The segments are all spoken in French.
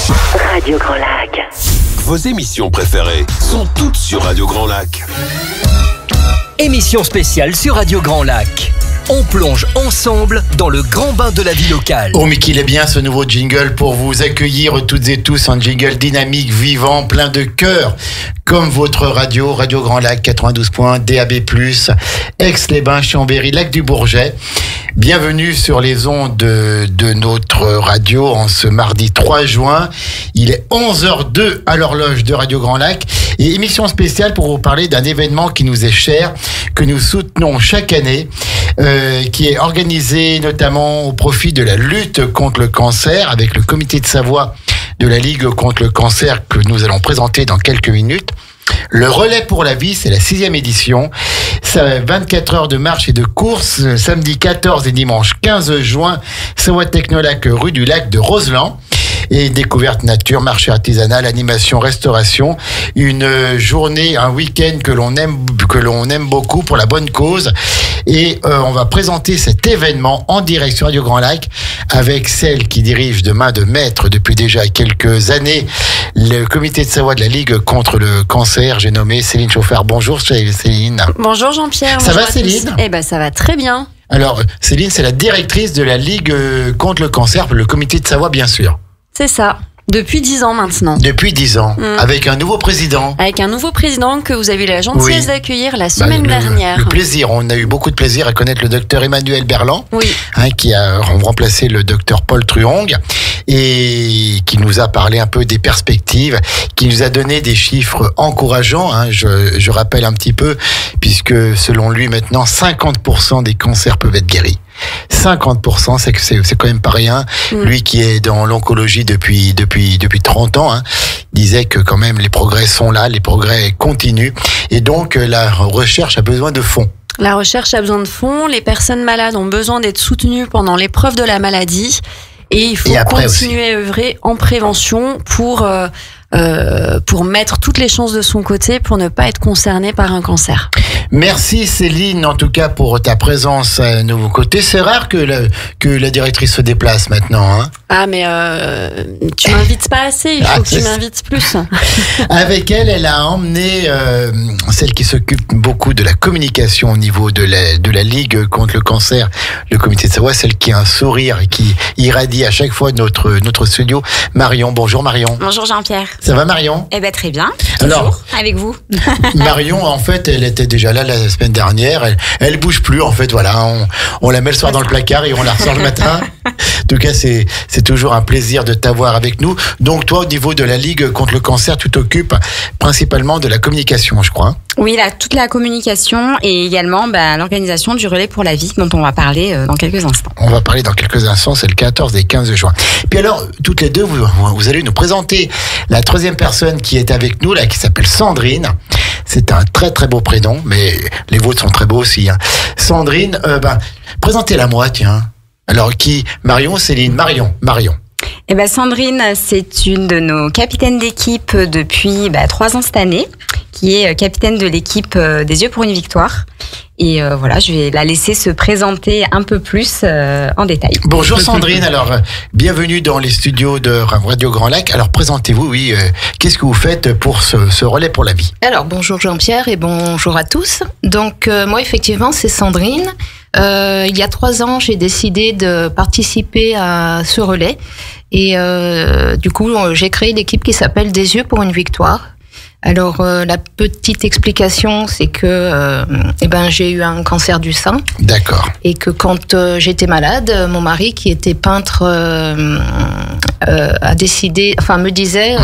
Radio Grand Lac. Vos émissions préférées sont toutes sur Radio Grand Lac. Émission spéciale sur Radio Grand Lac. On plonge ensemble dans le grand bain de la vie locale. Oh mais qu'il est bien ce nouveau jingle pour vous accueillir toutes et tous, un jingle dynamique, vivant, plein de cœur, comme votre radio, Radio Grand Lac 92 points, DAB+, Aix-les-Bains, Chambéry, Lac du Bourget. Bienvenue sur les ondes de notre radio en ce mardi 3 juin. Il est 11h02 à l'horloge de Radio Grand Lac et émission spéciale pour vous parler d'un événement qui nous est cher, que nous soutenons chaque année, qui est organisé notamment au profit de la lutte contre le cancer avec le comité de Savoie de la Ligue contre le cancer que nous allons présenter dans quelques minutes. Le relais pour la vie, c'est la 6e édition. Ça, 24 heures de marche et de course, samedi 14 et dimanche 15 juin, Savoie Technolac, rue du Lac de Roseland. Et découverte nature, marché artisanal, animation, restauration, une journée, un week-end que l'on aime beaucoup pour la bonne cause. Et on va présenter cet événement en direct sur Radio Grand Lac avec celle qui dirige de main de maître depuis déjà quelques années le comité de Savoie de la Ligue contre le cancer. J'ai nommé Céline Chauffard. Bonjour Céline. Bonjour Jean-Pierre. Ça va Céline ? Eh ben ça va très bien. Alors Céline, c'est la directrice de la Ligue contre le cancer, le comité de Savoie bien sûr. C'est ça. Depuis 10 ans maintenant. Depuis 10 ans, avec un nouveau président. Avec un nouveau président que vous avez eu la gentillesse d'accueillir la semaine dernière. Le plaisir, on a eu beaucoup de plaisir à connaître le docteur Emmanuel Berland, qui a remplacé le docteur Paul Truong et qui nous a parlé un peu des perspectives, qui nous a donné des chiffres encourageants. Je rappelle un petit peu, puisque selon lui maintenant, 50% des cancers peuvent être guéris. 50%, c'est quand même pas rien. Lui qui est dans l'oncologie depuis 30 ans, disait que quand même les progrès sont là, les progrès continuent. Et donc la recherche a besoin de fonds. La recherche a besoin de fonds. Les personnes malades ont besoin d'être soutenues pendant l'épreuve de la maladie. Et il faut continuer à œuvrer en prévention pour mettre toutes les chances de son côté pour ne pas être concerné par un cancer. Merci Céline, en tout cas pour ta présence à nos côtés. C'est rare que la directrice se déplace maintenant. Ah mais tu m'invites pas assez, il faut que tu m'invites plus. Avec elle a emmené celle qui s'occupe beaucoup de la communication au niveau de la Ligue contre le cancer, le comité de Savoie, celle qui a un sourire et qui irradie à chaque fois notre studio. Marion, bonjour Marion. Bonjour Jean-Pierre. Ça va Marion ? Eh ben très bien. Alors, avec vous. Marion, en fait, elle était déjà là la semaine dernière. Elle bouge plus, en fait. Voilà, on la met le soir dans le placard et on la ressort le matin. En tout cas, c'est toujours un plaisir de t'avoir avec nous. Donc, toi, au niveau de la Ligue contre le cancer, tu t'occupes principalement de la communication, je crois. Oui, toute la communication et également l'organisation du relais pour la vie dont on va parler dans quelques instants. On va parler dans quelques instants, c'est le 14 et 15 juin. Puis alors, toutes les deux, vous allez nous présenter la troisième personne qui est avec nous, là, qui s'appelle Sandrine. C'est un très très beau prénom, mais les vôtres sont très beaux aussi. Sandrine, présentez-la moi, tiens. Alors, qui ? Marion, Céline, Marion. Eh ben Sandrine, c'est une de nos capitaines d'équipe depuis 3 ans cette année, qui est capitaine de l'équipe des Yeux pour une victoire. Et voilà, je vais la laisser se présenter un peu plus en détail. Bonjour Sandrine, alors bienvenue dans les studios de Radio Grand Lac. Alors présentez-vous, qu'est-ce que vous faites pour ce relais pour la vie ? Alors bonjour Jean-Pierre et bonjour à tous. Donc moi effectivement c'est Sandrine. Il y a 3 ans j'ai décidé de participer à ce relais et du coup j'ai créé l'équipe qui s'appelle Des Yeux pour une victoire. Alors la petite explication, c'est que j'ai eu un cancer du sein. D'accord. Et que quand j'étais malade, mon mari qui était peintre a décidé, me disait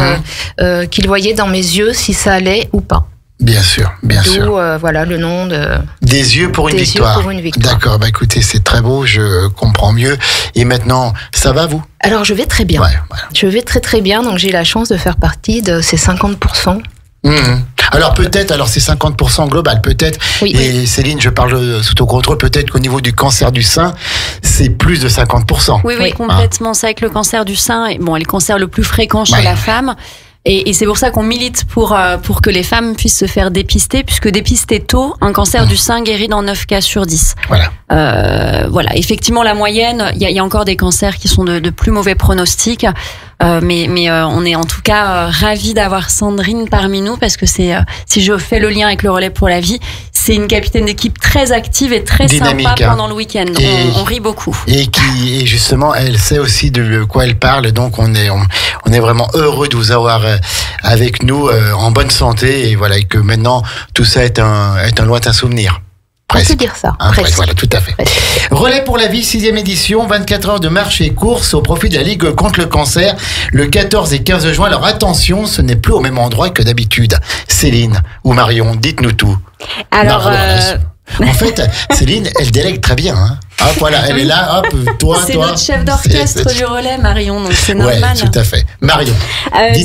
qu'il voyait dans mes yeux si ça allait ou pas. Bien sûr. D'où voilà le nom de Des Yeux pour une victoire. Yeux pour une victoire. D'accord, écoutez, c'est très beau, je comprends mieux. Et maintenant, ça va vous ? Alors je vais très bien. Ouais, voilà. Je vais très très bien, donc j'ai la chance de faire partie de ces 50%. Alors peut-être, c'est 50% global, peut-être. Oui, et Céline, je parle sous ton contrôle, peut-être qu'au niveau du cancer du sein, c'est plus de 50%. Oui, complètement. C'est avec le cancer du sein, est le cancer le plus fréquent chez la femme. Et c'est pour ça qu'on milite pour que les femmes puissent se faire dépister, puisque dépister tôt, un cancer du sein guérit dans 9 cas sur 10. Voilà. Effectivement, la moyenne, il y a encore des cancers qui sont de plus mauvais pronostics. Mais on est en tout cas ravis d'avoir Sandrine parmi nous parce que c'est, si je fais le lien avec le relais pour la vie, c'est une capitaine d'équipe très active et très dynamique, sympa pendant le week-end. On rit beaucoup. Et justement, elle sait aussi de quoi elle parle. Donc on est vraiment heureux de vous avoir avec nous en bonne santé et voilà, et que maintenant tout ça est un lointain souvenir. Presque. On peut dire ça. Presque. Voilà, tout à fait. Relais pour la vie, 6e édition, 24 heures de marche et course au profit de la Ligue contre le cancer, le 14 et 15 juin. Alors attention, ce n'est plus au même endroit que d'habitude. Céline ou Marion, dites-nous tout. Alors, en fait, Céline, elle délègue très bien. Hein. Hop, voilà, elle est là, hop, toi. C'est notre chef d'orchestre du relais, Marion, donc c'est normal. Ouais, tout à fait. Marion.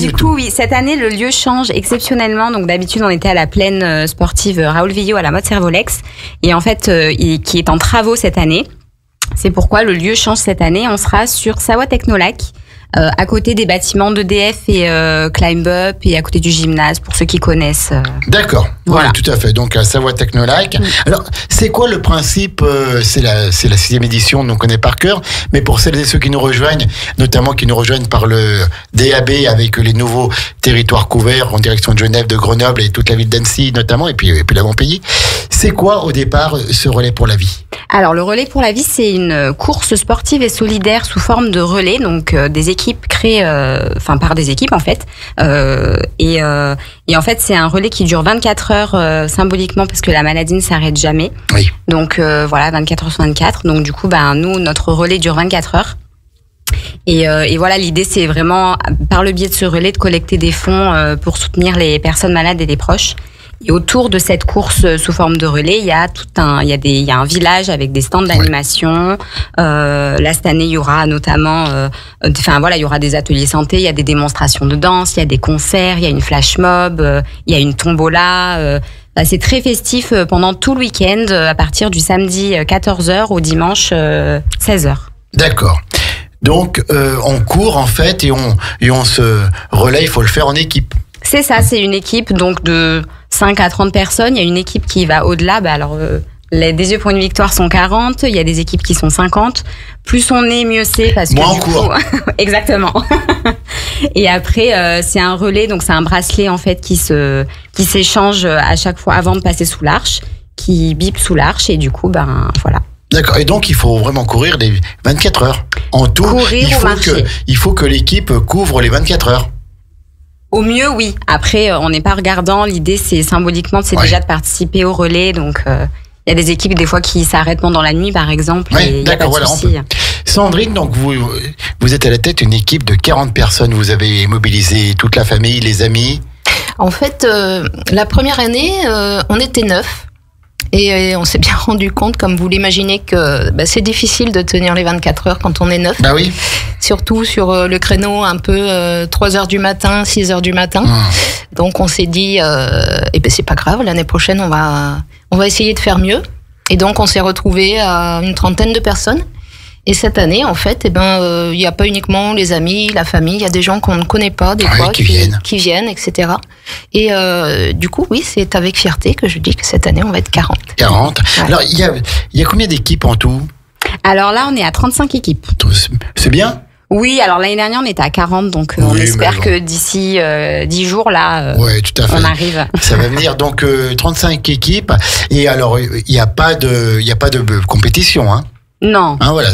Du coup, oui, cette année, le lieu change exceptionnellement. Donc, d'habitude, on était à la plaine sportive Raoul Villot à la mode Servolex. Et en fait, qui est en travaux cette année. C'est pourquoi le lieu change cette année. On sera sur Savoie Technolac. À côté des bâtiments d'EDF et Climb Up et à côté du gymnase pour ceux qui connaissent. D'accord, voilà, tout à fait. Donc à Savoie Technolac. Alors c'est quoi le principe? C'est la 6e édition, donc on connaît par cœur. Mais pour celles et ceux qui nous rejoignent, notamment qui nous rejoignent par le DAB avec les nouveaux territoires couverts en direction de Genève, de Grenoble et toute la ville d'Annecy notamment, et puis la Montpellier. C'est quoi au départ ce relais pour la vie? Alors le relais pour la vie, c'est une course sportive et solidaire sous forme de relais, donc des équipes créées, par des équipes en fait. Et en fait, c'est un relais qui dure 24 heures symboliquement parce que la maladie ne s'arrête jamais. Oui. Donc voilà, 24 heures sur 24. Donc du coup, nous, notre relais dure 24 heures. Et voilà, l'idée, c'est vraiment, par le biais de ce relais, de collecter des fonds pour soutenir les personnes malades et les proches. Et autour de cette course sous forme de relais, il y a un village avec des stands d'animation. Là, cette année, il y aura notamment, il y aura des ateliers santé, il y a des démonstrations de danse, il y a des concerts, il y a une flash mob, il y a une tombola. C'est très festif pendant tout le week-end, à partir du samedi 14h au dimanche 16h. D'accord. Donc, on court en fait et on se relaie, il faut le faire en équipe. C'est ça, c'est une équipe donc de 5 à 30 personnes. Il y a une équipe qui va au-delà. Les Des Yeux pour une Victoire sont 40. Il y a des équipes qui sont 50. Plus on est, mieux c'est. Parce que moins on court. Exactement. Et après, c'est un relais, donc c'est un bracelet en fait qui s'échange à chaque fois avant de passer sous l'arche, qui bip sous l'arche et du coup, voilà. D'accord. Et donc, il faut vraiment courir les 24 heures. En tout, il faut que l'équipe couvre les 24 heures. Au mieux, oui. Après, on n'est pas regardant. L'idée, c'est symboliquement, déjà de participer au relais. Donc, il y a des équipes, des fois, qui s'arrêtent pendant la nuit, par exemple. Oui, d'accord, voilà. Sandrine, donc, vous êtes à la tête d'une équipe de 40 personnes. Vous avez mobilisé toute la famille, les amis. En fait, la première année, on était 9. Et on s'est bien rendu compte, comme vous l'imaginez, que c'est difficile de tenir les 24 heures quand on est 9. Bah oui. Surtout sur le créneau un peu 3h du matin, 6h du matin. Donc on s'est dit, c'est pas grave, l'année prochaine on va essayer de faire mieux. Et donc on s'est retrouvés à une 30aine de personnes. Et cette année, en fait, il y a pas uniquement les amis, la famille, il y a des gens qu'on ne connaît pas, des fois, qui viennent, etc. Et du coup, oui, c'est avec fierté que je dis que cette année, on va être 40. 40. Ouais. Alors, il y a combien d'équipes en tout? Alors là, on est à 35 équipes. C'est bien? Oui, alors l'année dernière, on était à 40, donc on espère que d'ici 10 jours, là, tout à fait. On arrive. Ça va venir, donc 35 équipes. Et alors, il n'y a pas de compétition, hein? Non. Voilà,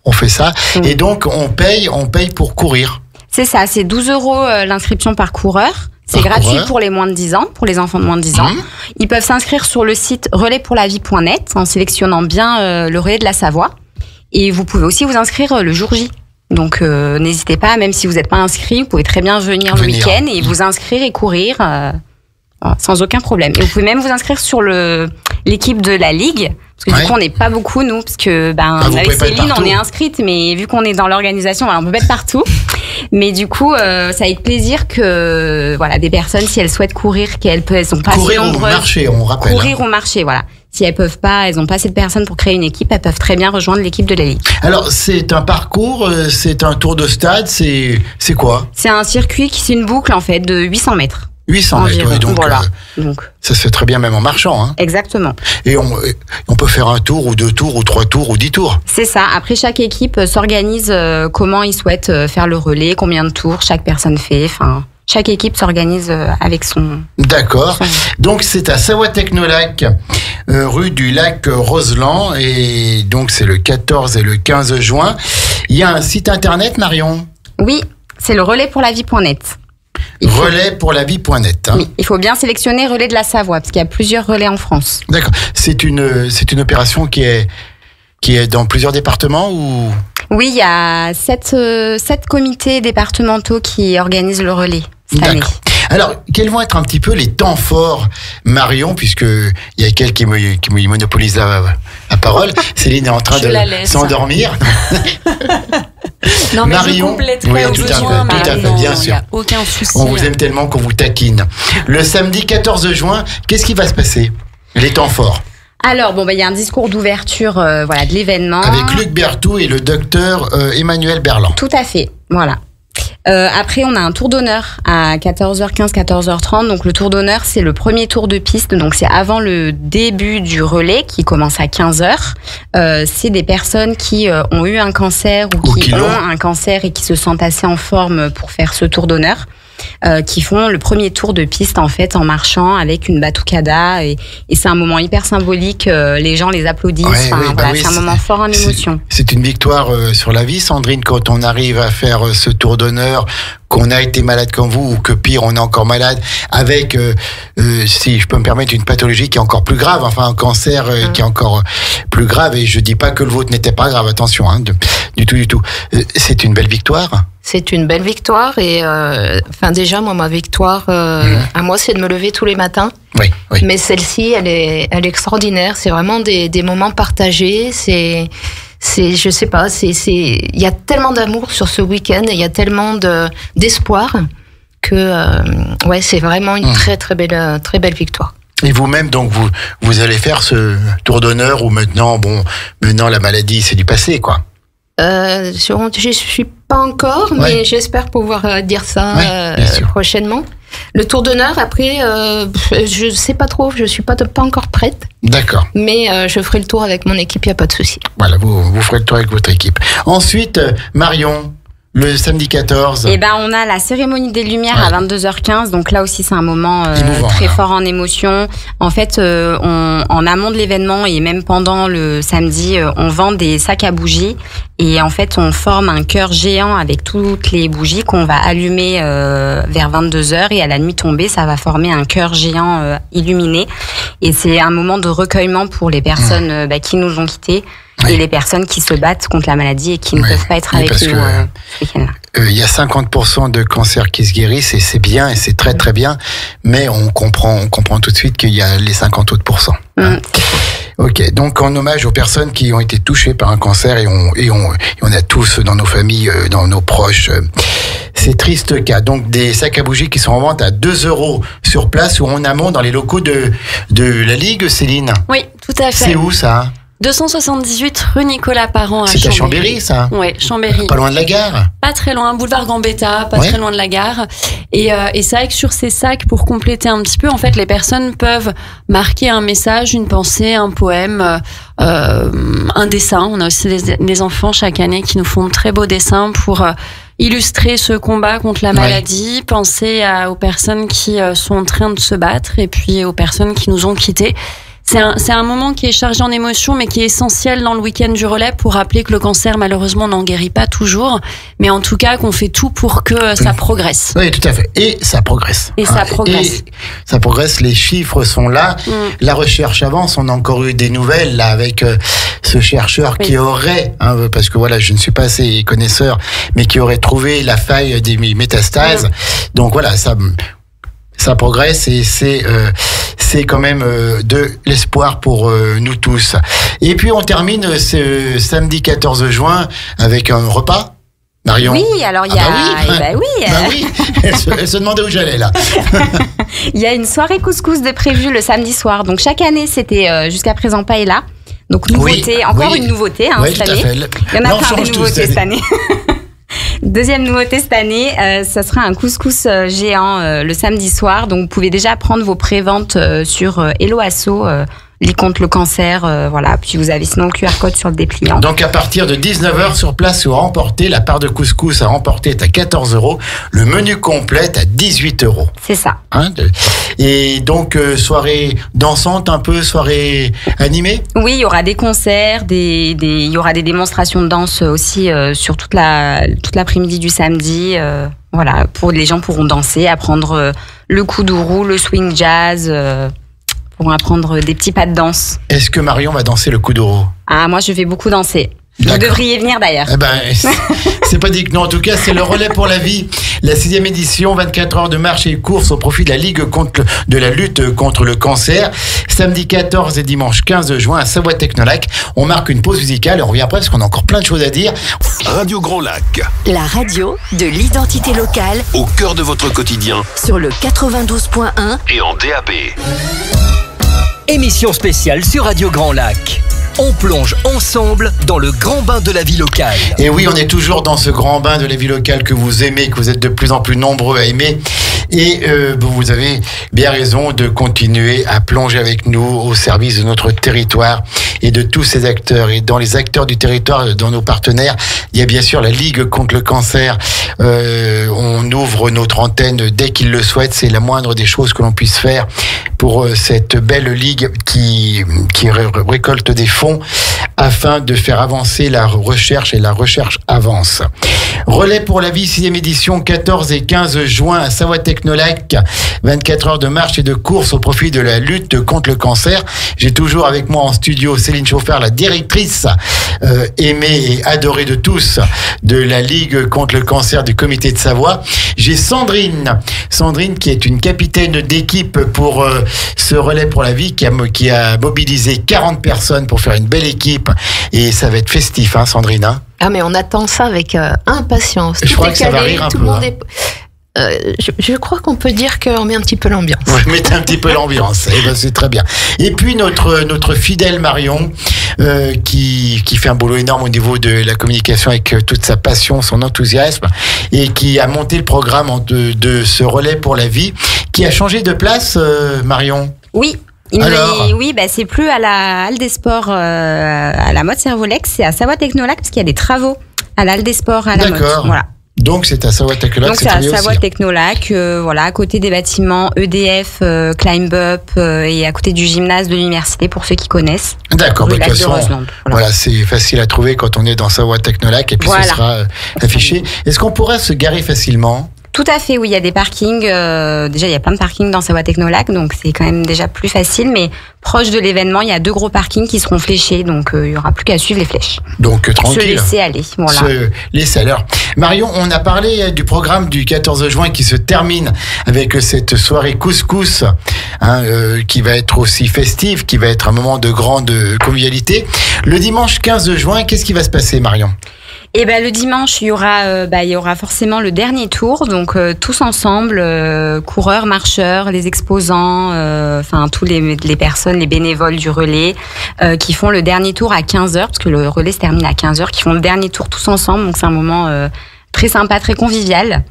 on fait ça. Et donc, on paye pour courir. C'est ça, c'est 12 € l'inscription par coureur. C'est gratuit pour les moins de 10 ans, pour les enfants de moins de 10 ans. Ils peuvent s'inscrire sur le site relaispourlavie.net en sélectionnant bien le relais de la Savoie. Et vous pouvez aussi vous inscrire le jour J. Donc, n'hésitez pas, même si vous n'êtes pas inscrit, vous pouvez très bien venir le week-end et vous inscrire et courir sans aucun problème. Et vous pouvez même vous inscrire sur l'équipe de la Ligue. Parce que du coup, on n'est pas beaucoup, nous, parce que avec Céline, on est inscrite, mais vu qu'on est dans l'organisation, on peut pas être partout. Mais du coup, ça avec plaisir que des personnes, si elles souhaitent courir, qu'elles sont pas assez nombreuses. Courir au marché, on rappelle. Courir au marché, voilà. Si elles peuvent pas, elles n'ont pas assez de personnes pour créer une équipe, elles peuvent très bien rejoindre l'équipe de la Ligue. Alors, c'est un parcours, c'est un tour de stade, c'est quoi? C'est un circuit c'est une boucle, en fait, de 800 mètres. 800 mètres, oui, donc, voilà. Donc ça se fait très bien même en marchant. Hein. Exactement. Et on peut faire un tour, ou 2 tours, ou 3 tours, ou 10 tours. C'est ça. Après, chaque équipe s'organise comment ils souhaitent faire le relais, combien de tours chaque personne fait. Enfin, chaque équipe s'organise avec son... D'accord. Donc, c'est à Savoie-Technolac, rue du Lac Roseland. Et donc, c'est le 14 et le 15 juin. Il y a un site internet, Marion ? Oui, c'est le relais-pour-la-vie.net. Relais-pour-la-vie.net. Hein. Oui, il faut bien sélectionner Relais de la Savoie, parce qu'il y a plusieurs relais en France. D'accord. C'est une opération qui est dans plusieurs départements ou... Oui, il y a 7 comités départementaux qui organisent le relais cette année. Alors, quels vont être un petit peu les temps forts, Marion, puisque il y a quelqu'un qui monopolise la parole. Céline est en train de s'endormir. Non, mais Marion, je compléterai au besoin, tout à fait, bien sûr. Il n'y a aucun souci. On vous aime tellement qu'on vous taquine. Le samedi 14 juin, qu'est-ce qui va se passer ? Les temps forts. Alors, il y a un discours d'ouverture de l'événement. Avec Luc Berthoud et le docteur Emmanuel Berland. Tout à fait, voilà. Après, on a un tour d'honneur à 14h15, 14h30. Donc, le tour d'honneur, c'est le premier tour de piste. Donc, c'est avant le début du relais qui commence à 15h. C'est des personnes qui ont eu un cancer ou qui ont un cancer et qui se sentent assez en forme pour faire ce tour d'honneur. Qui font le premier tour de piste en fait en marchant avec une batucada et c'est un moment hyper symbolique, les gens les applaudissent, c'est un moment fort en émotion. C'est une victoire sur la vie, Sandrine, quand on arrive à faire ce tour d'honneur, qu'on a été malade comme vous ou que pire on est encore malade avec si je peux me permettre une pathologie qui est encore plus grave, enfin un cancer qui est encore plus grave, et je dis pas que le vôtre n'était pas grave, attention, du tout. C'est une belle victoire. C'est une belle victoire et déjà moi ma victoire à moi c'est de me lever tous les matins. Oui. Mais celle-ci elle est extraordinaire, c'est vraiment des moments partagés, c'est je sais pas, il y a tellement d'amour sur ce week-end et il y a tellement d'espoir que c'est vraiment une très belle victoire. Et vous-même, donc, vous allez faire ce tour d'honneur où maintenant la maladie c'est du passé, quoi. Je suis pas encore, mais j'espère pouvoir dire ça prochainement. Le tour d'honneur, après, je sais pas trop, je suis pas encore prête. D'accord. Mais je ferai le tour avec mon équipe, y a pas de souci. Voilà, vous ferez le tour avec votre équipe. Ensuite, Marion, le samedi 14. On a la cérémonie des Lumières à 22h15. Donc là aussi, c'est un moment très fort en émotion. En fait, en amont de l'événement et même pendant le samedi, on vend des sacs à bougies. Et en fait, on forme un cœur géant avec toutes les bougies qu'on va allumer vers 22h. Et à la nuit tombée, ça va former un cœur géant illuminé. Et c'est un moment de recueillement pour les personnes qui nous ont quittés. Et les personnes qui se battent contre la maladie et qui ne peuvent pas être avec nous ce week-end-là. Il y a 50% de cancers qui se guérissent et c'est bien et c'est très très bien, mais on comprend tout de suite qu'il y a les 50 autres pourcents. Ok, donc en hommage aux personnes qui ont été touchées par un cancer et on a tous dans nos familles, dans nos proches, ces tristes cas. Donc des sacs à bougies qui sont en vente à 2 € sur place ou en amont dans les locaux de la Ligue, Céline. Oui, tout à fait. C'est où ça ? 278 rue Nicolas Parent à Chambéry. C'est à Chambéry, ça ? Oui, Chambéry. Pas loin de la gare ? Pas très loin, boulevard Gambetta, pas très loin de la gare. Et c'est vrai que sur ces sacs, pour compléter un petit peu, en fait, les personnes peuvent marquer un message, une pensée, un poème, un dessin. On a aussi des enfants chaque année qui nous font de très beaux dessins pour illustrer ce combat contre la maladie, penser aux personnes qui sont en train de se battre et puis aux personnes qui nous ont quittés. C'est un moment qui est chargé en émotions, mais qui est essentiel dans le week-end du relais pour rappeler que le cancer, malheureusement, n'en guérit pas toujours, mais en tout cas qu'on fait tout pour que ça progresse. Oui, tout à fait. Et ça progresse. Et ça progresse. Et ça progresse, les chiffres sont là. La recherche avance. On a encore eu des nouvelles là avec ce chercheur qui aurait, parce que voilà, je ne suis pas assez connaisseur, mais qui aurait trouvé la faille des métastases. Donc voilà, ça progresse et c'est quand même de l'espoir pour nous tous. Et puis on termine ce samedi 14 juin avec un repas. Marion. Oui, alors il y a... oui. Elle se demandait où j'allais là. Il y a une soirée couscous de prévue le samedi soir. Donc chaque année, c'était jusqu'à présent paella. Donc nouveauté, une nouveauté cette année. Il y en a plein de nouveautés cette année. Deuxième nouveauté cette année, ça sera un couscous géant le samedi soir. Donc, vous pouvez déjà prendre vos préventes sur Hello Asso, Ligue contre le cancer, voilà. Puis vous avez sinon le QR code sur le dépliant. Donc à partir de 19h sur place, vous remportez la part de couscous à remporter est à 14 €. Le menu complet à 18 €. C'est ça. Et donc soirée dansante, un peu soirée animée. Oui, il y aura des concerts, il y aura des démonstrations de danse aussi sur toute l'après-midi du samedi. Voilà, les gens pourront danser, apprendre le kuduro, le swing jazz. Pour apprendre des petits pas de danse. Est-ce que Marion va danser le kuduro? Ah, moi je vais beaucoup danser. Vous devriez venir d'ailleurs. Eh ben, c'est pas dit que non. En tout cas, c'est le relais pour la vie. La 6e édition, 24 heures de marche et course au profit de la Ligue de la lutte contre le cancer. Samedi 14 et dimanche 15 juin à Savoie Technolac. On marque une pause musicale et on revient après parce qu'on a encore plein de choses à dire. Radio Grand Lac. La radio de l'identité locale. Au cœur de votre quotidien. Sur le 92.1 et en DAB. Émission spéciale sur Radio Grand Lac. On plonge ensemble dans le grand bain de la vie locale. Et oui, on est toujours dans ce grand bain de la vie locale que vous aimez, que vous êtes de plus en plus nombreux à aimer. Et vous avez bien raison de continuer à plonger avec nous au service de notre territoire et de tous ces acteurs. Et dans les acteurs du territoire, dans nos partenaires, il y a bien sûr la Ligue contre le cancer. On ouvre notre antenne dès qu'ils le souhaitent. C'est la moindre des choses que l'on puisse faire pour cette belle ligue qui récolte des fonds afin de faire avancer la recherche, et la recherche avance. Relais pour la vie, 6e édition, 14 et 15 juin à Savoie Technolac. 24 heures de marche et de course au profit de la lutte contre le cancer. J'ai toujours avec moi en studio Céline Chauffard, la directrice aimée et adorée de tous de la Ligue contre le cancer du comité de Savoie. J'ai Sandrine qui est une capitaine d'équipe pour ce relais pour la vie, qui a mobilisé 40 personnes pour faire une belle équipe, et ça va être festif, hein, Sandrine, hein? Ah, mais on attend ça avec impatience. Je crois que ça va rire un peu. Je crois qu'on peut dire qu'on met un petit peu l'ambiance. Vous mettez un petit peu l'ambiance, et ben c'est très bien. Et puis notre fidèle Marion, qui fait un boulot énorme au niveau de la communication avec toute sa passion, son enthousiasme, et qui a monté le programme de ce relais pour la vie, qui a changé de place, Marion. Oui. Oui, c'est plus à la Halle des Sports à la Motte Servolex, c'est à Savoie Technolac parce qu'il y a des travaux à la Halle des Sports à la Motte. D'accord. Voilà. Donc c'est à Savoie Technolac. Donc c'est à Savoie Technolac, voilà, à côté des bâtiments EDF, Climb Up et à côté du gymnase de l'université pour ceux qui connaissent. D'accord, de toute façon, voilà, c'est facile à trouver quand on est dans Savoie Technolac, et puis ce sera affiché. Est-ce qu'on pourra se garer facilement? Tout à fait, oui, il y a des parkings. Déjà, il y a plein de parkings dans Savoie Technolac, donc c'est quand même déjà plus facile. Mais proche de l'événement, il y a 2 gros parkings qui seront fléchés, donc il y aura plus qu'à suivre les flèches. Donc tranquille. Se laisser aller, voilà. Se laisser aller. Marion, on a parlé du programme du 14 juin qui se termine avec cette soirée couscous, qui va être aussi festive, qui va être un moment de grande convivialité. Le dimanche 15 juin, qu'est-ce qui va se passer, Marion? Et le dimanche, il y aura forcément le dernier tour, donc tous ensemble, coureurs, marcheurs, les exposants, tous les personnes, les bénévoles du relais, qui font le dernier tour à 15h, parce que le relais se termine à 15h, qui font le dernier tour tous ensemble, donc c'est un moment très sympa, très convivial.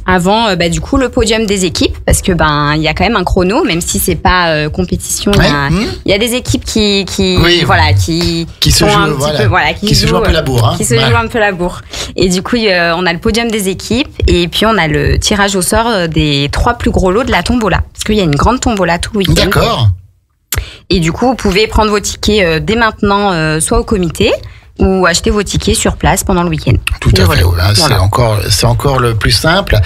Avant, du coup, le podium des équipes, parce que il y a quand même un chrono, même si c'est pas compétition. Il y a des équipes qui se jouent un peu la bourre. Qui se jouent un peu la bourre. Et du coup, on a le podium des équipes, et puis on a le tirage au sort des 3 plus gros lots de la tombola, parce qu'il y a une grande tombola tout le week-end. D'accord. Et du coup, vous pouvez prendre vos tickets dès maintenant, soit au comité, ou acheter vos tickets sur place pendant le week-end. Tout à fait, voilà. C'est encore le plus simple.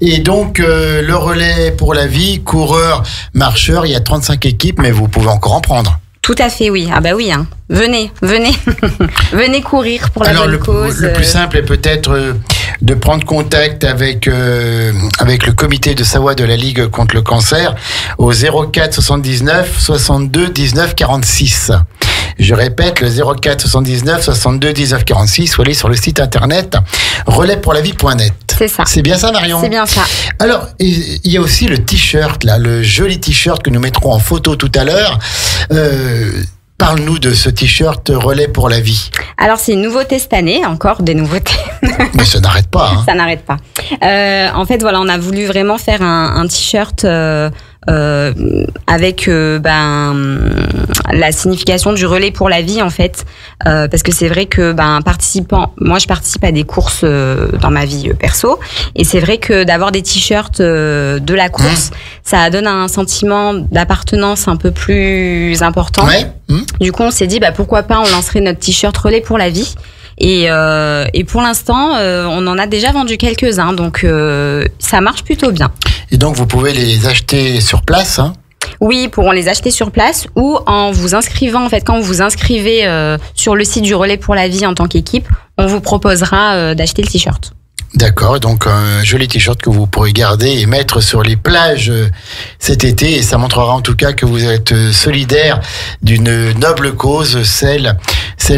Et donc, le relais pour la vie, coureurs, marcheurs, il y a 35 équipes, mais vous pouvez encore en prendre. Tout à fait, oui. Ah oui, hein. Venez. Venez courir pour la bonne cause. Le plus simple est peut-être de prendre contact avec le comité de Savoie de la Ligue contre le cancer au 04 79 62 19 46. Je répète, le 04 79 62 19 46, ou allez sur le site internet relaispourlavie.net. C'est ça. C'est bien ça, Marion? C'est bien ça. Alors, il y a aussi le t-shirt, là, le joli t-shirt que nous mettrons en photo tout à l'heure. Parle-nous de ce t-shirt Relais pour la vie. Alors, c'est une nouveauté cette année, encore des nouveautés. Mais ça n'arrête pas. Hein. Ça n'arrête pas. En fait, voilà, on a voulu vraiment faire un t-shirt avec la signification du relais pour la vie, en fait. Parce que c'est vrai que moi je participe à des courses dans ma vie perso, et c'est vrai que d'avoir des t-shirts de la course, ça donne un sentiment d'appartenance un peu plus important. Ouais. Du coup, on s'est dit pourquoi pas on lancerait notre t-shirt relais pour la vie. Et pour l'instant, on en a déjà vendu quelques-uns, donc ça marche plutôt bien. Et donc vous pouvez les acheter sur place, hein? Oui, ils pourront les acheter sur place ou en vous inscrivant. En fait, quand vous vous inscrivez sur le site du Relais pour la vie en tant qu'équipe, on vous proposera d'acheter le t-shirt. D'accord, donc un joli t-shirt que vous pourrez garder et mettre sur les plages cet été, et ça montrera en tout cas que vous êtes solidaire d'une noble cause, celle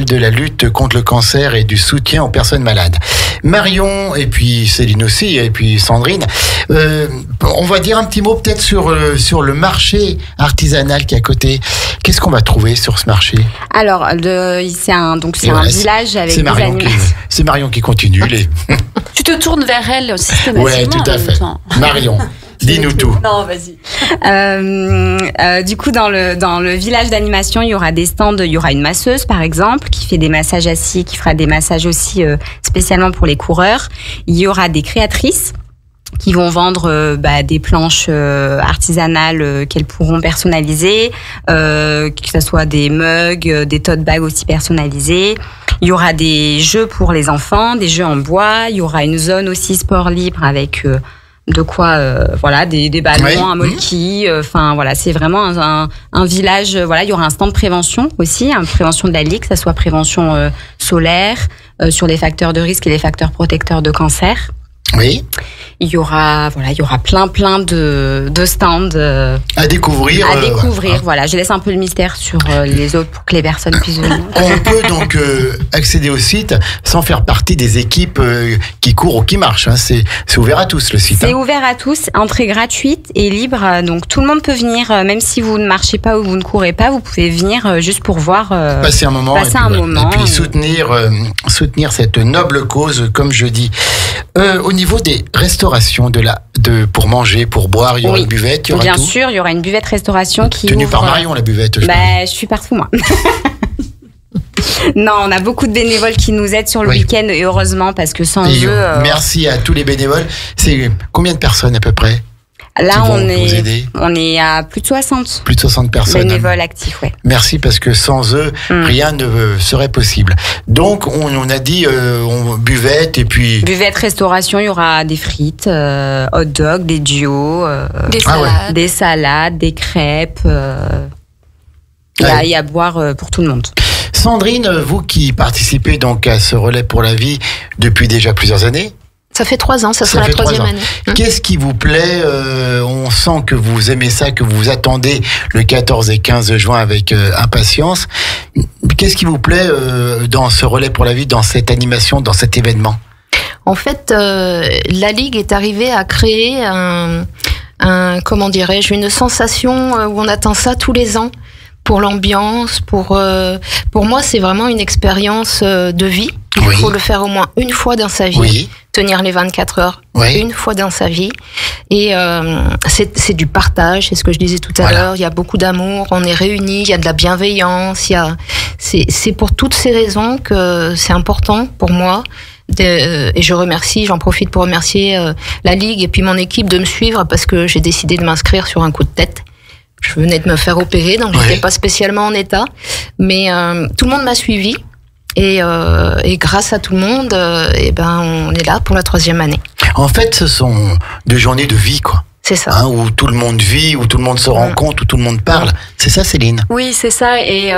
de la lutte contre le cancer et du soutien aux personnes malades. Marion, et puis Céline aussi, et puis Sandrine, on va dire un petit mot peut-être sur le marché artisanal qui est à côté. Qu'est-ce qu'on va trouver sur ce marché? Alors, c'est un village avec des animaux. C'est Marion qui continue. Tu te tournes vers elle systématiquement. Oui, tout à fait. Marion, dis-nous tout. Non, vas-y. Du coup, dans le village d'animation, il y aura des stands. Il y aura une masseuse, par exemple, qui fait des massages assis, qui fera des massages aussi spécialement pour les coureurs. Il y aura des créatrices qui vont vendre des planches artisanales qu'elles pourront personnaliser, que ce soit des mugs, des tote bags aussi personnalisés. Il y aura des jeux pour les enfants, des jeux en bois. Il y aura une zone aussi sport libre avec de quoi, des ballons, un molki. C'est vraiment un village. Voilà, il y aura un stand de prévention aussi, prévention de la Ligue, que ça soit prévention solaire sur les facteurs de risque et les facteurs protecteurs de cancer. Oui. Il y aura plein de stands à découvrir. Voilà, je laisse un peu le mystère sur les autres pour que les personnes puissent venir. On peut donc accéder au site sans faire partie des équipes qui courent ou qui marchent. Hein. C'est ouvert à tous le site. C'est ouvert à tous, entrée gratuite et libre. Donc tout le monde peut venir, même si vous ne marchez pas ou vous ne courez pas, vous pouvez venir juste pour voir. Passer un moment. Et puis soutenir cette noble cause, comme je dis. Au niveau des restaurations pour manger, pour boire, il y aura une buvette, il y aura bien tout. sûr, il y aura une buvette restauration qui tenue par Marion, la buvette. Je suis partout moi. Non, on a beaucoup de bénévoles qui nous aident sur le week-end et heureusement parce que sans eux. Merci à tous les bénévoles. C'est combien de personnes à peu près? Là, on est à plus de 60. Plus de 60 personnes. Bénévoles actifs, ouais. Merci, parce que sans eux, rien ne serait possible. Donc, on a dit buvette et puis... Buvette, restauration, il y aura des frites, hot dog, des duos, des salades, des crêpes. Il y a à boire pour tout le monde. Sandrine, vous qui participez donc à ce relais pour la vie depuis déjà plusieurs années, ça fait 3 ans, ça sera la 3e année. Qu'est-ce qui vous plaît? On sent que vous aimez ça, que vous attendez le 14 et 15 juin avec impatience. Qu'est-ce qui vous plaît dans ce relais pour la vie, dans cette animation, dans cet événement? En fait, la Ligue est arrivée à créer une sensation où on attend ça tous les ans. Pour l'ambiance, pour moi, c'est vraiment une expérience de vie. Il faut le faire au moins une fois dans sa vie, tenir les 24 heures une fois dans sa vie. Et c'est du partage, c'est ce que je disais tout à l'heure. Il y a beaucoup d'amour, on est réunis, il y a de la bienveillance. C'est pour toutes ces raisons que c'est important pour moi. Et j'en profite pour remercier la Ligue et puis mon équipe de me suivre parce que j'ai décidé de m'inscrire sur un coup de tête. Je venais de me faire opérer, donc j'étais pas spécialement en état. Mais tout le monde m'a suivi. Et grâce à tout le monde, on est là pour la 3e année. En fait, ce sont 2 journées de vie, quoi. C'est ça. Où tout le monde vit, où tout le monde se rencontre, où tout le monde parle. C'est ça, Céline? Oui, c'est ça. Et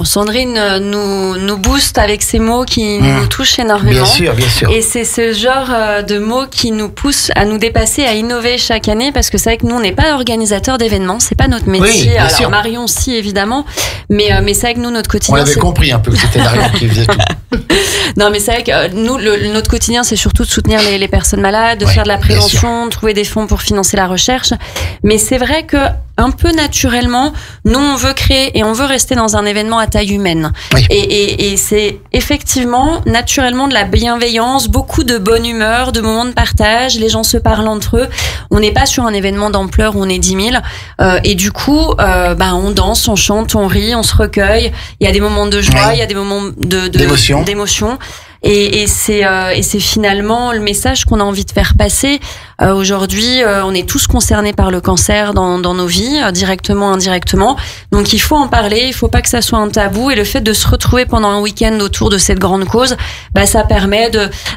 Sandrine nous booste avec ces mots qui nous touchent énormément. Bien sûr, bien sûr. Et c'est ce genre de mots qui nous pousse à nous dépasser, à innover chaque année, parce que c'est vrai que nous, on n'est pas organisateur d'événements, c'est pas notre métier. Oui, bien sûr. sûr. Marion, si, évidemment. Mais c'est vrai que nous, notre quotidien... On l'avait compris un peu, que c'était Marion qui faisait tout. Non, mais c'est vrai que nous, notre quotidien, c'est surtout de soutenir les personnes malades, de faire de la prévention, de trouver des fonds pour financer la recherche. Mais c'est vrai que un peu naturellement, nous on veut créer et on veut rester dans un événement à taille humaine. Oui. Et c'est effectivement naturellement de la bienveillance, beaucoup de bonne humeur, de moments de partage, les gens se parlent entre eux. On n'est pas sur un événement d'ampleur où on est 10 000 et du coup on danse, on chante, on rit, on se recueille. Il y a des moments de joie, il y a des moments d'émotion. Et c'est finalement le message qu'on a envie de faire passer. Aujourd'hui, on est tous concernés par le cancer dans nos vies, directement, indirectement. Donc il faut en parler, il faut pas que ça soit un tabou. Et le fait de se retrouver pendant un week-end autour de cette grande cause, ça permet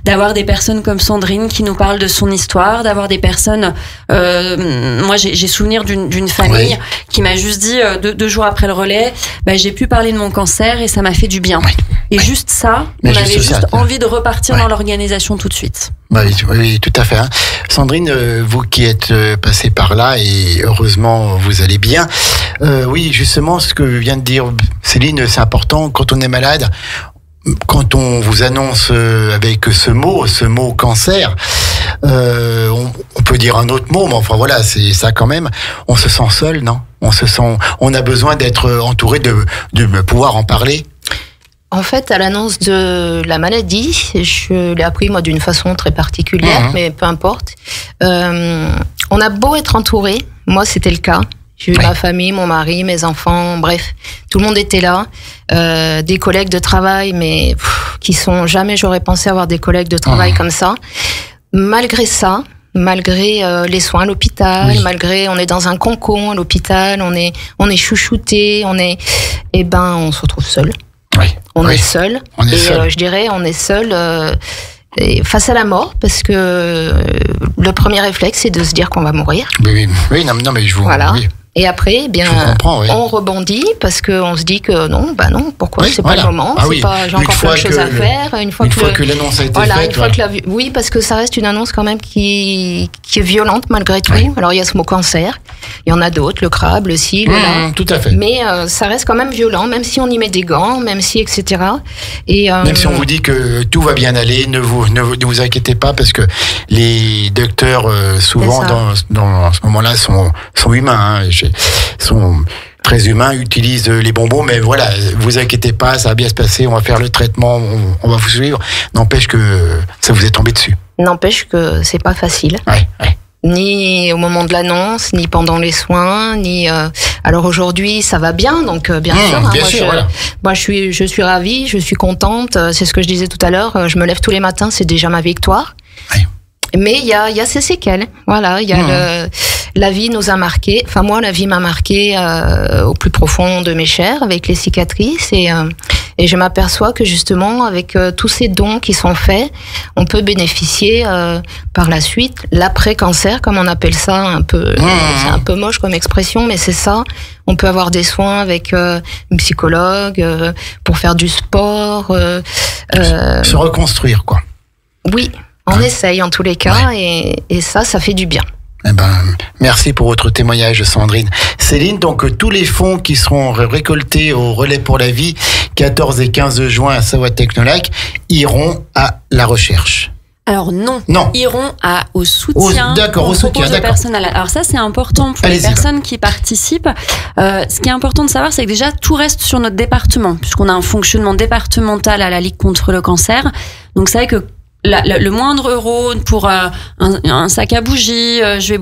d'avoir des personnes comme Sandrine qui nous parlent de son histoire, d'avoir des personnes. Moi, j'ai souvenir d'une famille qui m'a juste dit 2 jours après le relais, j'ai pu parler de mon cancer et ça m'a fait du bien. Et juste ça, on avait juste envie de repartir dans l'organisation tout de suite. Oui, tout à fait. Sandrine, vous qui êtes passée par là et heureusement vous allez bien. Oui, justement, ce que vient de dire Céline, c'est important. Quand on est malade, quand on vous annonce avec ce mot cancer, on peut dire un autre mot, mais enfin voilà, c'est ça quand même. On se sent seul, non ? On a besoin d'être entouré, de pouvoir en parler. En fait, à l'annonce de la maladie, je l'ai appris moi d'une façon très particulière, mais peu importe. On a beau être entouré, moi c'était le cas. J'ai eu ma famille, mon mari, mes enfants, bref, tout le monde était là. Des collègues de travail, mais qui sont jamais j'aurais pensé avoir des collègues de travail comme ça. Malgré ça, malgré les soins à l'hôpital, malgré on est dans un cocon à l'hôpital, on est chouchouté, on se retrouve seul. On est seul. Je dirais, on est seul face à la mort, parce que le premier réflexe, c'est de se dire qu'on va mourir. Oui, non, mais je vous... Voilà. Oui. Et après, on rebondit parce qu'on se dit que non, pourquoi c'est pas le moment, j'ai encore plein de choses à faire. Une fois que l'annonce a été faite. Oui, parce que ça reste une annonce quand même qui est violente malgré tout. Oui. Alors il y a ce mot cancer, il y en a d'autres, le crabe, le ci, le là. Tout à fait. Mais ça reste quand même violent, même si on y met des gants, même si etc. Et même si on vous dit que tout va bien aller, ne vous inquiétez pas, parce que les docteurs souvent dans ce moment-là sont humains. Sont très humains, utilisent les bonbons, mais voilà, vous inquiétez pas, ça va bien se passer, on va faire le traitement, on va vous suivre. N'empêche que ça vous est tombé dessus. N'empêche que c'est pas facile. Ni au moment de l'annonce, ni pendant les soins, ni. Alors aujourd'hui, ça va bien, donc bien sûr. Moi, je suis ravie, je suis contente. C'est ce que je disais tout à l'heure. Je me lève tous les matins, c'est déjà ma victoire. Mais il y a ces séquelles. Voilà, il y a la vie nous a marqué. Enfin moi, la vie m'a marqué au plus profond de mes chairs, avec les cicatrices, et je m'aperçois que justement, avec tous ces dons qui sont faits, on peut bénéficier par la suite l'après-cancer, comme on appelle ça un peu. C'est un peu moche comme expression, mais c'est ça. On peut avoir des soins avec une psychologue pour faire du sport. Se reconstruire, quoi. Oui. On essaye en tous les cas, et ça fait du bien. Merci pour votre témoignage, Sandrine. Céline, donc tous les fonds qui seront récoltés au Relais pour la Vie, 14 et 15 juin à Savoie-Technolac, iront à la recherche. Alors non. Iront au soutien. Au soutien, d'accord. Alors ça, c'est important pour les personnes qui participent. Ce qui est important de savoir, c'est que déjà, tout reste sur notre département, puisqu'on a un fonctionnement départemental à la Ligue contre le cancer. Donc c'est vrai que le moindre euro pour un sac à bougies, je vais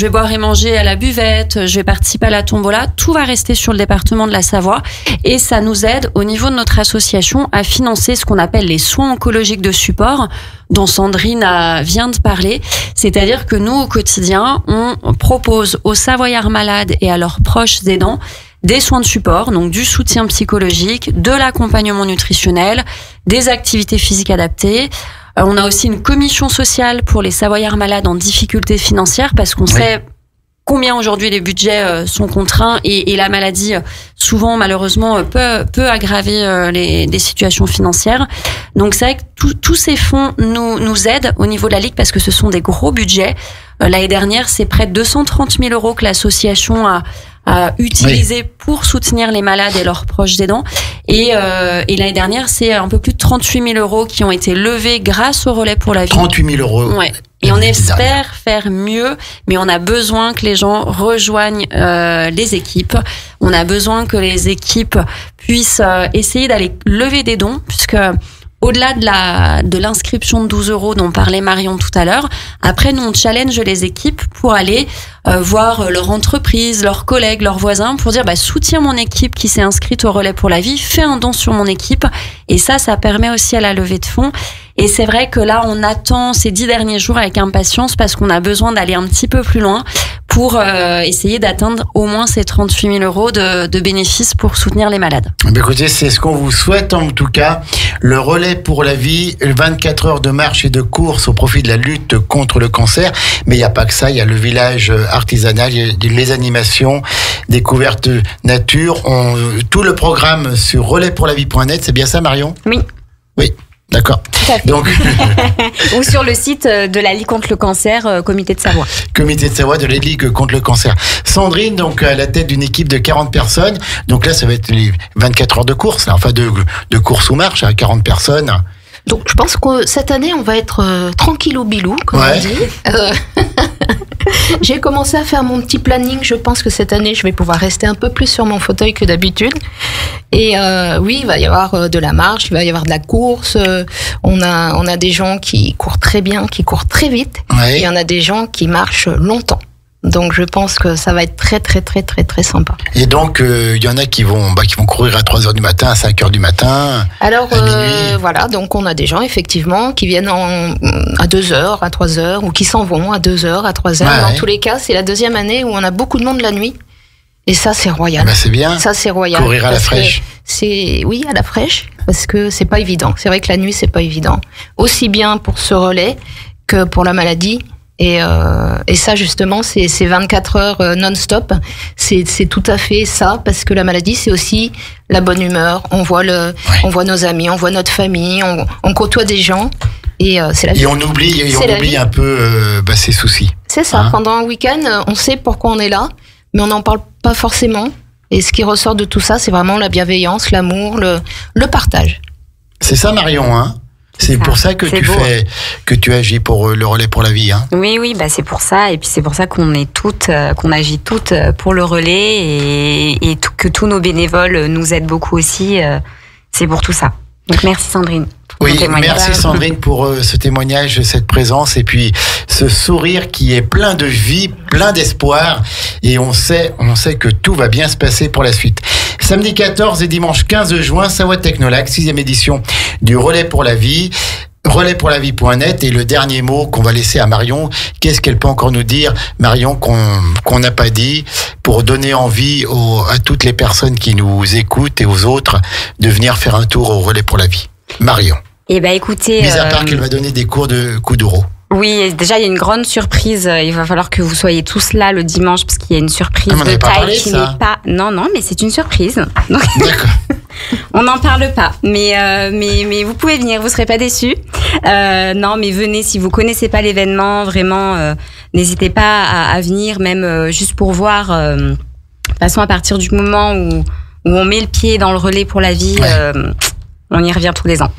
boire et manger à la buvette, je vais participer à la tombola, tout va rester sur le département de la Savoie, et ça nous aide au niveau de notre association à financer ce qu'on appelle les soins oncologiques de support, dont Sandrine vient de parler. C'est-à-dire que nous, au quotidien, on propose aux Savoyards malades et à leurs proches aidants des soins de support, donc du soutien psychologique, de l'accompagnement nutritionnel, des activités physiques adaptées. On a aussi une commission sociale pour les Savoyards malades en difficulté financière, parce qu'on sait combien aujourd'hui les budgets sont contraints, et la maladie souvent malheureusement peut aggraver les situations financières. Donc c'est vrai que tous ces fonds nous aident au niveau de la Ligue, parce que ce sont des gros budgets. L'année dernière, c'est près de 230 000 € que l'association utilisés pour soutenir les malades et leurs proches aidants. Et l'année dernière, c'est un peu plus de 38 000 € qui ont été levés grâce au relais pour la vie. 38 000 €. Ouais. Et on espère faire mieux, mais on a besoin que les gens rejoignent les équipes. On a besoin que les équipes puissent essayer d'aller lever des dons, puisque au-delà de l'inscription de 12 € dont parlait Marion tout à l'heure, après nous on challenge les équipes pour aller voir leur entreprise, leurs collègues, leurs voisins, pour dire soutiens mon équipe qui s'est inscrite au relais pour la vie, fais un don sur mon équipe. Et ça permet aussi à la levée de fonds. Et c'est vrai que là, on attend ces 10 derniers jours avec impatience parce qu'on a besoin d'aller un petit peu plus loin pour essayer d'atteindre au moins ces 38 000 € de bénéfices pour soutenir les malades. Écoutez, c'est ce qu'on vous souhaite en tout cas. Le relais pour la vie, 24 heures de marche et de course au profit de la lutte contre le cancer. Mais il n'y a pas que ça, il y a le village artisanal, il y a les animations, découvertes nature. Tout le programme sur relaispourlavie.net, c'est bien ça Marion ? Oui. Oui. D'accord. Donc, ou sur le site de la Ligue contre le cancer, Comité de Savoie. Comité de Savoie de la Ligue contre le cancer. Sandrine, donc à la tête d'une équipe de 40 personnes. Donc là, ça va être les 24 heures de course, enfin de course ou marche à 40 personnes. Donc je pense que cette année, on va être tranquille au bilou, comme on dit. J'ai commencé à faire mon petit planning. Je pense que cette année, je vais pouvoir rester un peu plus sur mon fauteuil que d'habitude. Et oui, il va y avoir de la marche, il va y avoir de la course. On a des gens qui courent très bien, qui courent très vite. Ouais. Et il y en a des gens qui marchent longtemps. Donc je pense que ça va être très très très très très sympa. Et donc il y en a qui vont courir à 3h du matin, à 5h du matin. Alors voilà, donc on a des gens effectivement qui viennent à 2h, à 3h ou qui s'en vont à 2h, à 3h. Ouais, Dans tous les cas, c'est la deuxième année où on a beaucoup de monde la nuit. Et ça c'est royal. C'est bien. Ça c'est royal. Courir à la fraîche. Oui, à la fraîche, parce que c'est pas évident. C'est vrai que la nuit c'est pas évident. Aussi bien pour ce relais que pour la maladie. Et ça justement, c'est 24 heures non-stop. C'est tout à fait ça, parce que la maladie, c'est aussi la bonne humeur. On voit on voit nos amis, on voit notre famille, on côtoie des gens. Et c'est la vie. Et on oublie un peu ses soucis. C'est ça. Pendant un week-end, on sait pourquoi on est là, mais on n'en parle pas forcément. Et ce qui ressort de tout ça, c'est vraiment la bienveillance, l'amour, le partage. C'est ça, Marion, hein? C'est pour ça que tu agis pour le relais pour la vie, hein. Oui, c'est pour ça, et puis c'est pour ça qu'on agit toutes pour le relais et que tous nos bénévoles nous aident beaucoup aussi. C'est pour tout ça. Donc merci Sandrine. Oui, merci Sandrine pour ce témoignage, cette présence et puis ce sourire qui est plein de vie, plein d'espoir, et on sait que tout va bien se passer pour la suite. Samedi 14 et dimanche 15 juin, Savoie Technolac, 6e édition du Relais pour la vie. relaispourlavie.net, et le dernier mot qu'on va laisser à Marion. Qu'est-ce qu'elle peut encore nous dire, Marion, qu'on n'a pas dit, pour donner envie à toutes les personnes qui nous écoutent et aux autres de venir faire un tour au Relais pour la vie? Marion. Écoutez, mis à part qu'elle va donner des cours de kuduro. Oui, déjà il y a une grande surprise. Il va falloir que vous soyez tous là le dimanche, parce qu'il y a une surprise de taille qui n'est pas. Non, mais c'est une surprise. Donc... D'accord. On n'en parle pas, mais vous pouvez venir, vous serez pas déçus. Non, mais venez si vous connaissez pas l'événement, vraiment, n'hésitez pas à venir, même juste pour voir. De toute façon, à partir du moment où on met le pied dans le relais pour la vie, on y revient tous les ans.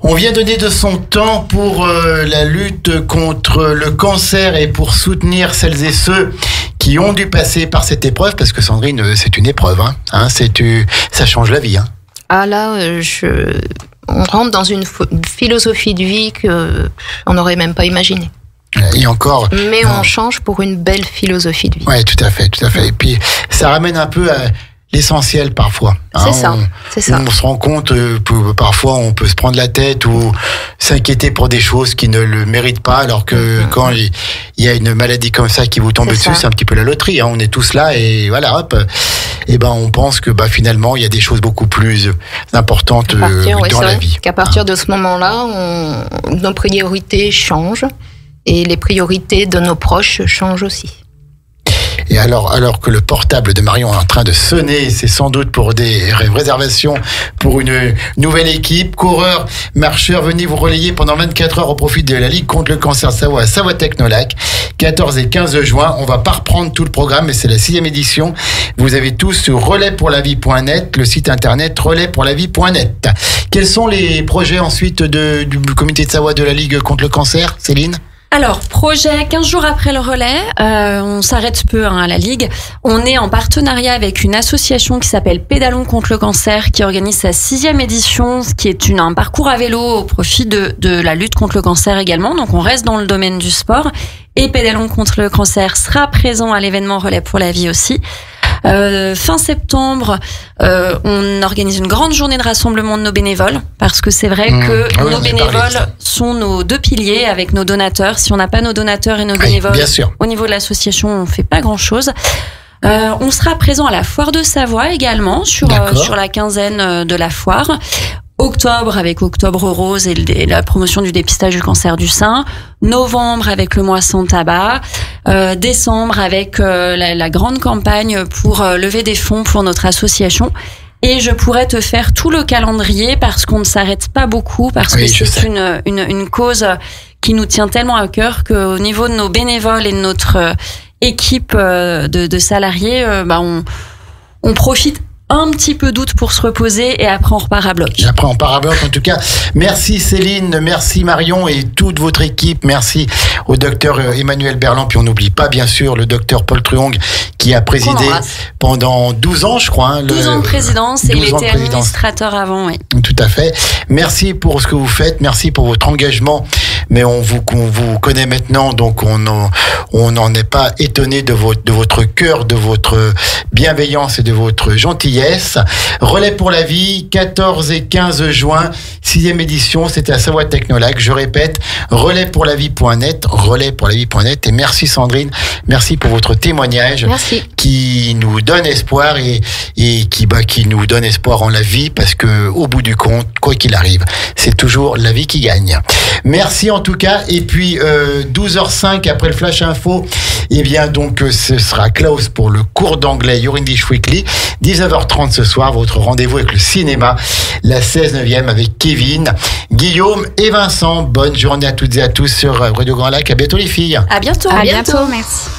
On vient donner de son temps pour la lutte contre le cancer et pour soutenir celles et ceux qui ont dû passer par cette épreuve, parce que Sandrine, c'est une épreuve, ça change la vie. Ah là, on rentre dans une philosophie de vie qu'on n'aurait même pas imaginé. Et encore. Mais on change pour une belle philosophie de vie. Oui, tout à fait. Et puis, ça ramène un peu à l'essentiel parfois. C'est ça. On se rend compte que parfois on peut se prendre la tête ou s'inquiéter pour des choses qui ne le méritent pas, alors que quand il y a une maladie comme ça qui vous tombe dessus, c'est un petit peu la loterie. On est tous là et voilà, hop. Et on pense que finalement il y a des choses beaucoup plus importantes dans la vie. Qu'à partir de ce moment-là, nos priorités changent et les priorités de nos proches changent aussi. Et alors que le portable de Marion est en train de sonner, c'est sans doute pour des réservations pour une nouvelle équipe. Coureurs, marcheurs, venez vous relayer pendant 24 heures au profit de la Ligue contre le cancer Savoie à Savoie-Technolac, 14 et 15 juin. On va pas reprendre tout le programme, mais c'est la 6e édition. Vous avez tous sur relaispourlavie.net, le site internet relaispourlavie.net. Quels sont les projets ensuite du comité de Savoie de la Ligue contre le cancer, Céline ? Alors, projet 15 jours après le relais, on s'arrête peu à la Ligue. On est en partenariat avec une association qui s'appelle Pédalons contre le cancer, qui organise sa 6e édition, qui est un parcours à vélo au profit de la lutte contre le cancer également. Donc on reste dans le domaine du sport. Et Pédalons contre le cancer sera présent à l'événement Relais pour la vie aussi. Fin septembre, on organise une grande journée de rassemblement de nos bénévoles, parce que c'est vrai que nos bénévoles sont nos 2 piliers avec nos donateurs. Si on n'a pas nos donateurs et nos bénévoles, au niveau de l'association, on fait pas grand-chose. On sera présent à la foire de Savoie également, sur la quinzaine de la foire. Octobre avec Octobre Rose et la promotion du dépistage du cancer du sein. Novembre avec le mois sans tabac. Décembre avec la grande campagne pour lever des fonds pour notre association. Et je pourrais te faire tout le calendrier parce qu'on ne s'arrête pas beaucoup, parce que c'est une cause qui nous tient tellement à cœur qu'au niveau de nos bénévoles et de notre équipe de salariés, on profite un petit peu d'août pour se reposer et après on repart à bloc. En tout cas, merci Céline, merci Marion et toute votre équipe, merci au docteur Emmanuel Berland, puis on n'oublie pas bien sûr le docteur Paul Truong qui a présidé pendant 12 ans je crois. 12 ans de présidence et il était administrateur avant, oui. Tout à fait. Merci pour ce que vous faites, merci pour votre engagement, mais on vous connaît maintenant, donc on n'en est pas étonné de votre cœur, de votre bienveillance et de votre gentillesse. Relais pour la vie, 14 et 15 juin, 6e édition, c'était à Savoie-Technolac. Je répète, relaispourlavie.net, relaispourlavie.net. Et merci Sandrine, merci pour votre témoignage. Merci. Qui nous donne espoir et qui nous donne espoir en la vie, parce que au bout du compte, quoi qu'il arrive, c'est toujours la vie qui gagne. Merci en tout cas. Et puis 12h05 après le Flash Info, et bien donc ce sera Klaus pour le cours d'anglais Your English Weekly. 19h30 ce soir, votre rendez-vous avec le cinéma, la 16e avec Kevin, Guillaume et Vincent. Bonne journée à toutes et à tous sur Radio Grand Lac. À bientôt les filles. À bientôt. À bientôt, merci.